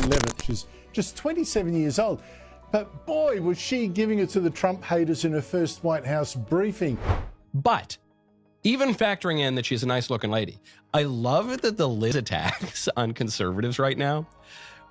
Karoline Leavitt. She's just 27 years old. But boy, was she giving it to the Trump haters in her first White House briefing. But even factoring in that she's a nice-looking lady, I love it that the Liz attacks on conservatives right now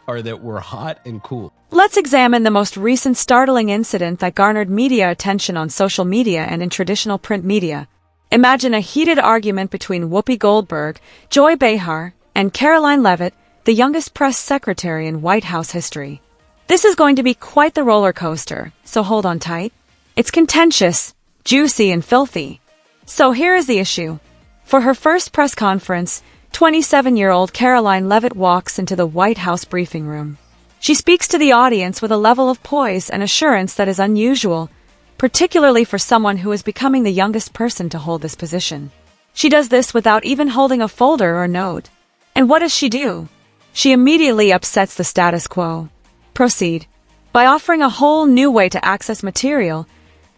are that we're hot and cool. Let's examine the most recent startling incident that garnered media attention on social media and in traditional print media. Imagine a heated argument between Whoopi Goldberg, Joy Behar, and Karoline Leavitt, the youngest press secretary in White House history. This is going to be quite the roller coaster, so hold on tight. It's contentious, juicy, and filthy. So here is the issue. For her first press conference, 27-year-old Karoline Leavitt walks into the White House briefing room. She speaks to the audience with a level of poise and assurance that is unusual, particularly for someone who is becoming the youngest person to hold this position. She does this without even holding a folder or note. And what does she do? She immediately upsets the status quo. Proceed. By offering a whole new way to access material,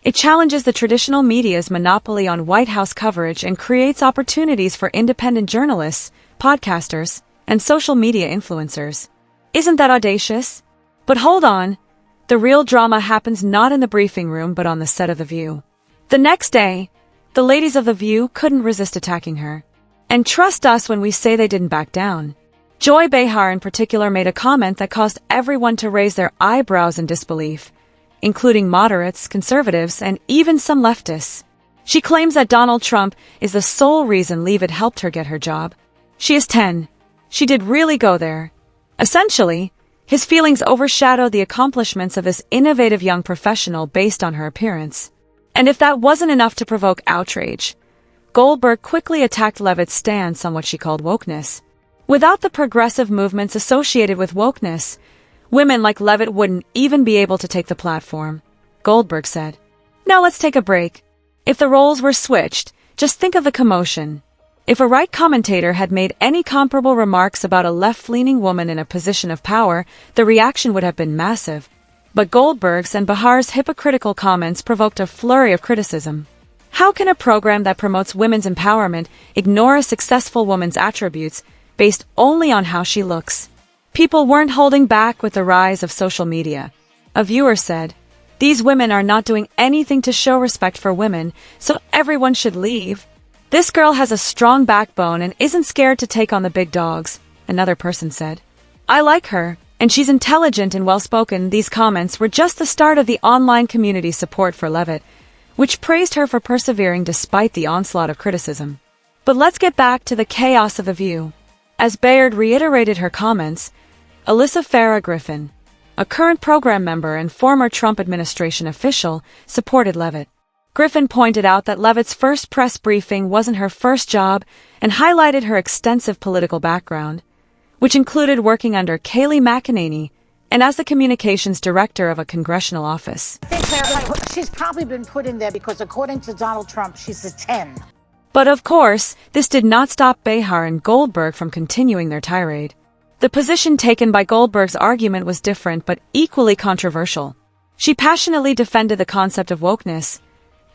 it challenges the traditional media's monopoly on White House coverage and creates opportunities for independent journalists, podcasters, and social media influencers. Isn't that audacious? But hold on. The real drama happens not in the briefing room but on the set of The View. The next day, the ladies of The View couldn't resist attacking her. And trust us when we say they didn't back down. Joy Behar in particular made a comment that caused everyone to raise their eyebrows in disbelief, including moderates, conservatives, and even some leftists. She claims that Donald Trump is the sole reason Leavitt helped her get her job. She is 10. She did really go there. Essentially, his feelings overshadowed the accomplishments of this innovative young professional based on her appearance. And if that wasn't enough to provoke outrage, Goldberg quickly attacked Leavitt's stance on what she called wokeness. Without the progressive movements associated with wokeness, women like Leavitt wouldn't even be able to take the platform, Goldberg said. Now let's take a break. If the roles were switched, just think of the commotion. If a right commentator had made any comparable remarks about a left-leaning woman in a position of power, the reaction would have been massive. But Goldberg's and Behar's hypocritical comments provoked a flurry of criticism. How can a program that promotes women's empowerment ignore a successful woman's attributes based only on how she looks? People weren't holding back with the rise of social media. A viewer said, "These women are not doing anything to show respect for women, so everyone should leave. This girl has a strong backbone and isn't scared to take on the big dogs," another person said. "I like her, and she's intelligent and well-spoken." These comments were just the start of the online community support for Leavitt, which praised her for persevering despite the onslaught of criticism. But let's get back to the chaos of The View. As Bayard reiterated her comments, Alyssa Farah Griffin, a current program member and former Trump administration official, supported Leavitt. Griffin pointed out that Leavitt's first press briefing wasn't her first job and highlighted her extensive political background, which included working under Kayleigh McEnany and as the communications director of a congressional office. I think she's probably been put in there because, according to Donald Trump, she's a 10. But of course, this did not stop Behar and Goldberg from continuing their tirade. The position taken by Goldberg's argument was different but equally controversial. She passionately defended the concept of wokeness,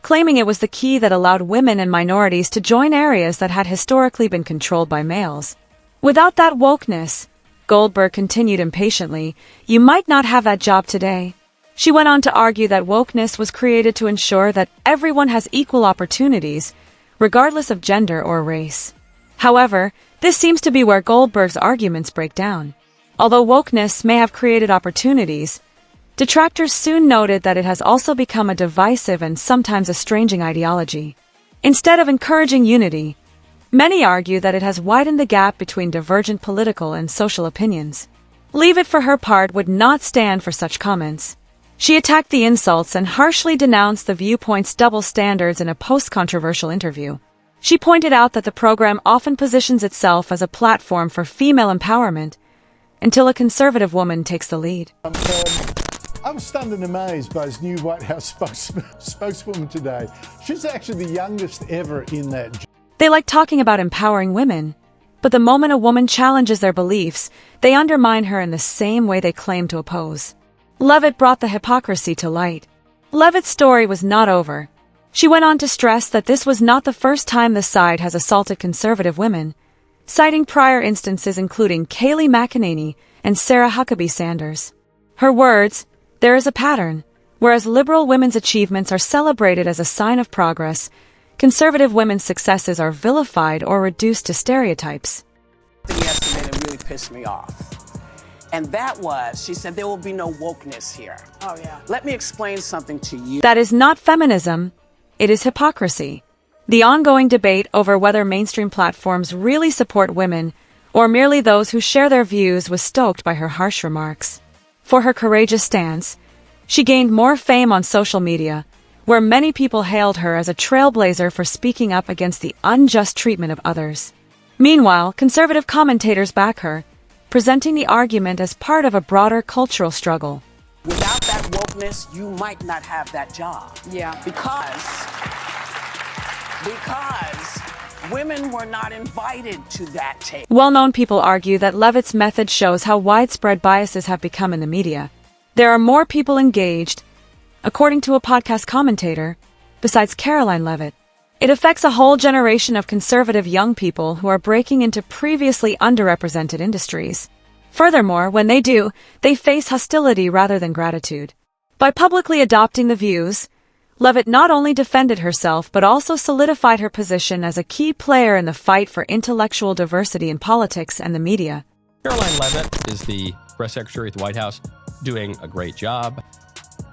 claiming it was the key that allowed women and minorities to join areas that had historically been controlled by males. Without that wokeness, Goldberg continued impatiently, "you might not have that job today." She went on to argue that wokeness was created to ensure that everyone has equal opportunities, regardless of gender or race. However, this seems to be where Goldberg's arguments break down. Although wokeness may have created opportunities, detractors soon noted that it has also become a divisive and sometimes estranging ideology. Instead of encouraging unity, many argue that it has widened the gap between divergent political and social opinions. Leavitt, for her part, would not stand for such comments. She attacked the insults and harshly denounced the Viewpoint's double standards in a post-controversial interview. She pointed out that the program often positions itself as a platform for female empowerment until a conservative woman takes the lead. I'm stunned and amazed by his new White House spokeswoman today. She's actually the youngest ever in that job. They like talking about empowering women, but the moment a woman challenges their beliefs, they undermine her in the same way they claim to oppose. Leavitt brought the hypocrisy to light. Leavitt's story was not over. She went on to stress that this was not the first time the side has assaulted conservative women, citing prior instances including Kayleigh McEnany and Sarah Huckabee Sanders. Her words, "There is a pattern. Whereas liberal women's achievements are celebrated as a sign of progress, conservative women's successes are vilified or reduced to stereotypes." Yesterday that really pissed me off. And that was, she said, there will be no wokeness here. Oh, yeah. Let me explain something to you. That is not feminism. It is hypocrisy. The ongoing debate over whether mainstream platforms really support women or merely those who share their views was stoked by her harsh remarks. For her courageous stance, she gained more fame on social media, where many people hailed her as a trailblazer for speaking up against the unjust treatment of others. Meanwhile, conservative commentators back her, presenting the argument as part of a broader cultural struggle. Without that wokeness, you might not have that job. Yeah. Because women were not invited to that table. Well-known people argue that Leavitt's method shows how widespread biases have become in the media. There are more people engaged, according to a podcast commentator, besides Karoline Leavitt. It affects a whole generation of conservative young people who are breaking into previously underrepresented industries. Furthermore, when they do, they face hostility rather than gratitude. By publicly adopting the views, Leavitt not only defended herself but also solidified her position as a key player in the fight for intellectual diversity in politics and the media. Karoline Leavitt is the press secretary at the White House, doing a great job.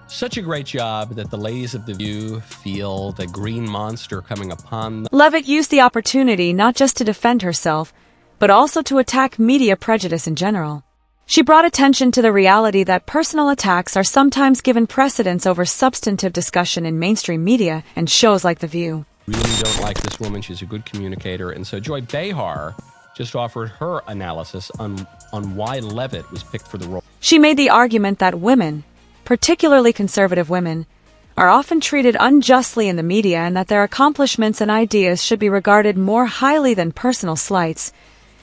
Such a great job that the ladies of The View feel the green monster coming upon them. Leavitt used the opportunity not just to defend herself, but also to attack media prejudice in general. She brought attention to the reality that personal attacks are sometimes given precedence over substantive discussion in mainstream media and shows like The View. Really don't like this woman. She's a good communicator. And so Joy Behar just offered her analysis on why Leavitt was picked for the role. She made the argument that women, particularly conservative women, are often treated unjustly in the media and that their accomplishments and ideas should be regarded more highly than personal slights,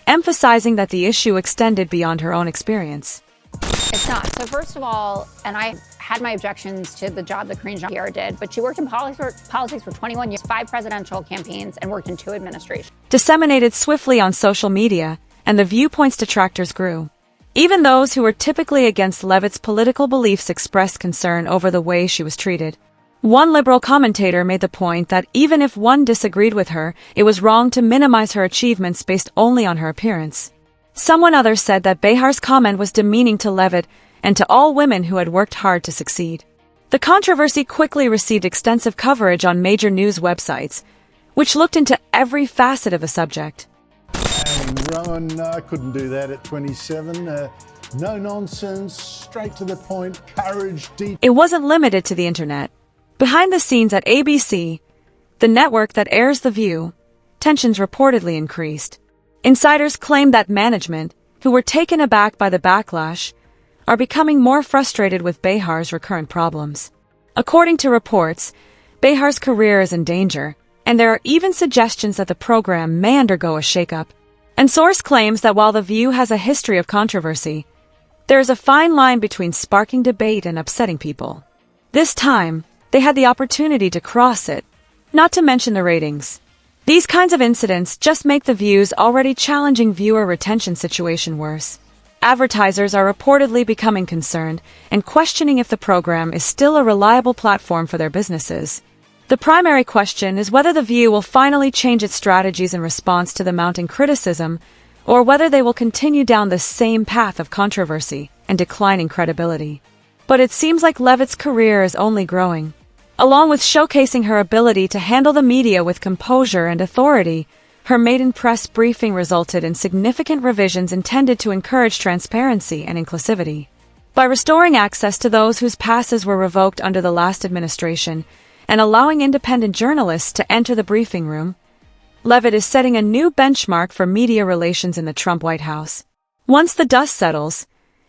emphasizing that the issue extended beyond her own experience. It's not. So first of all, and I had my objections to the job that Karine Jean-Pierre did, but she worked in politics for 21 years, 5 presidential campaigns, and worked in 2 administrations. Disseminated swiftly on social media, and the viewpoints detractors grew. Even those who were typically against Leavitt's political beliefs expressed concern over the way she was treated. One liberal commentator made the point that even if one disagreed with her, it was wrong to minimize her achievements based only on her appearance. Someone else said that Behar's comment was demeaning to Leavitt and to all women who had worked hard to succeed. The controversy quickly received extensive coverage on major news websites, which looked into every facet of the subject. And Rowan, I couldn't do that at 27. No nonsense, straight to the point, courage, deep. It wasn't limited to the internet. Behind the scenes at ABC, the network that airs The View, tensions reportedly increased. Insiders claimed that management, who were taken aback by the backlash, are becoming more frustrated with Behar's recurrent problems. According to reports, Behar's career is in danger, and there are even suggestions that the program may undergo a shakeup. And source claims that while The View has a history of controversy, there is a fine line between sparking debate and upsetting people. This time, they had the opportunity to cross it, not to mention the ratings. These kinds of incidents just make The View's already challenging viewer retention situation worse. Advertisers are reportedly becoming concerned and questioning if the program is still a reliable platform for their businesses. The primary question is whether The View will finally change its strategies in response to the mounting criticism, or whether they will continue down the same path of controversy and declining credibility. But it seems like Leavitt's career is only growing. Along with showcasing her ability to handle the media with composure and authority, her maiden press briefing resulted in significant revisions intended to encourage transparency and inclusivity. By restoring access to those whose passes were revoked under the last administration and allowing independent journalists to enter the briefing room, Leavitt is setting a new benchmark for media relations in the Trump White House. Once the dust settles,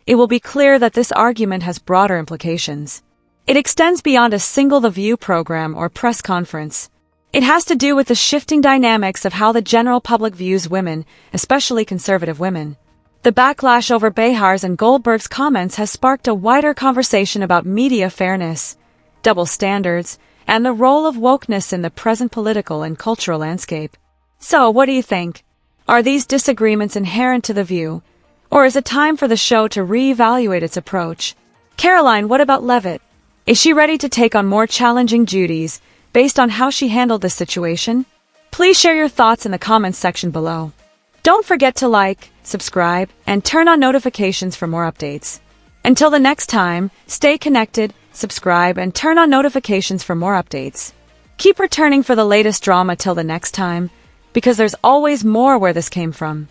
it will be clear that this argument has broader implications. It extends beyond a single The View program or press conference. It has to do with the shifting dynamics of how the general public views women, especially conservative women. The backlash over Behar's and Goldberg's comments has sparked a wider conversation about media fairness, double standards, and the role of wokeness in the present political and cultural landscape. So, what do you think? Are these disagreements inherent to The View, Or is it time for the show to reevaluate its approach? Karoline, what about Leavitt? Is she ready to take on more challenging duties based on how she handled this situation? Please share your thoughts in the comments section below. Don't forget to like, subscribe, and turn on notifications for more updates. Until the next time, stay connected, subscribe, and turn on notifications for more updates. Keep returning for the latest drama till the next time, because there's always more where this came from.